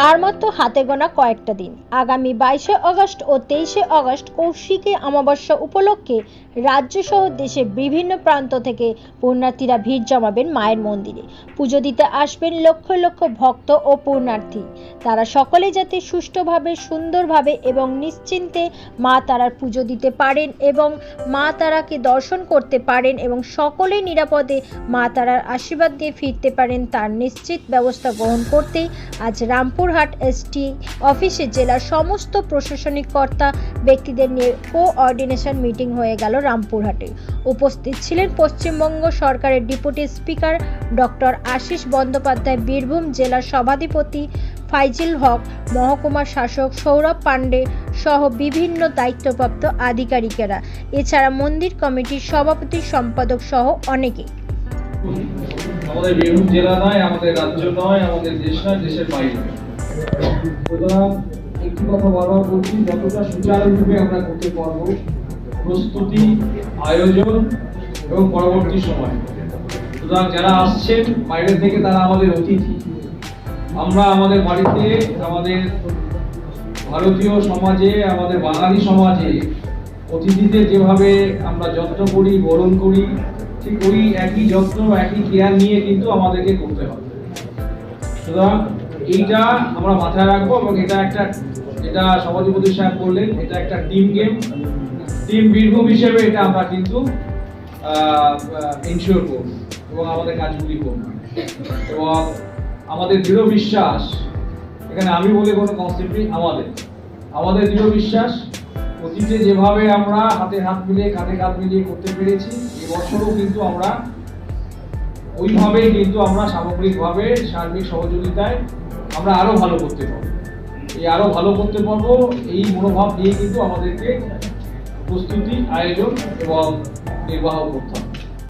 আর মাত্র হাতে গোনা কয়েকটা দিন, আগামী 22শে আগস্ট ও 23শে আগস্ট কৌশিকী অমাবস্যা উপলক্ষে রাজ্যসহ দেশের বিভিন্ন প্রান্ত থেকে পুণ্যার্থীরা ভিড় জমাবেন মায়ের মন্দিরে। পুজো দিতে আসবেন লক্ষ লক্ষ ভক্ত ও পুণ্যার্থী। তারা সকলে যাতে সুষ্ঠুভাবে, সুন্দরভাবে এবং নিশ্চিন্তে মা তারার পুজো দিতে পারেন এবং মা তারাকে দর্শন করতে পারেন এবং সকলেই নিরাপদে মা তারার আশীর্বাদ দিয়ে ফিরতে পারেন, তার নিশ্চিত ব্যবস্থা গ্রহণ করতেই আজ রামপুরহাট এসটি অফিসে জেলার সমস্ত প্রশাসনিক কর্তা ব্যক্তিদের নিয়ে কোঅর্ডিনেশন মিটিং হয়ে গেল রামপুরহাটে। উপস্থিত ছিলেন পশ্চিমবঙ্গ সরকারের deputy speaker doctor Ashis Bandyopadhyay, Birbhum জেলার সভাধিপতি ফাইজিল হক, মহকুমা শাসক সৌরভ পান্ডে সহ বিভিন্ন দায়িত্বপ্রাপ্ত আধিকারিকেরা, এছাড়া মন্দির কমিটির সভাপতি সম্পাদক সহ অনেকে। আমাদের বীরভূম জেলা নয়, আমাদের রাজ্য নয়, আমাদের দেশ নয়, দেশের বাইরে। সুতরাং একটি কথা বারবার বলছি, যতটা সুচারুরূপে আমরা করতে পারবো প্রস্তুতি, আয়োজন এবং পরবর্তী সময়। সুতরাং যারা আসছেন বাইরে থেকে তারা আমাদের অতিথি। আমরা আমাদের বাড়িতে, আমাদের ভারতীয় সমাজে, আমাদের বাঙালি সমাজে অতিথিদের যেভাবে আমরা যত্ন করি, বরণ করি, ঠিক ওই একই যত্ন, একই কেয়ার নিয়ে কিন্তু আমাদেরকে করতে হবে। সুতরাং এইটা আমরা মাথায় রাখবো এবং এটা সভাধিপতি সাহেব বললেন, এটা একটা টিম গেম। টিম বীরভূম হিসেবে এটা আমরা কিন্তু এনশিওর করব এবং আমাদের কাজগুলি করব। এবং আমাদের দৃঢ় বিশ্বাস, এখানে আমি বলে কোনো কনসেপ্ট নেই, আমাদের দৃঢ় বিশ্বাস অতীতে যেভাবে আমরা হাতে হাত মিলিয়ে, কাঁধে কাঁধ মিলিয়ে করতে পেরেছি, এবছরও কিন্তু আমরা ওইভাবেই কিন্তু আমরা সামগ্রিকভাবে সার্বিক সহযোগিতায় আমরা আরো ভালো করতে পারবো। এই আরো ভালো করতে পারবো এই মনোভাব নিয়ে কিন্তু আমাদেরকে প্রস্তুতি, আয়োজন এবং নির্বাহ করতে হবে।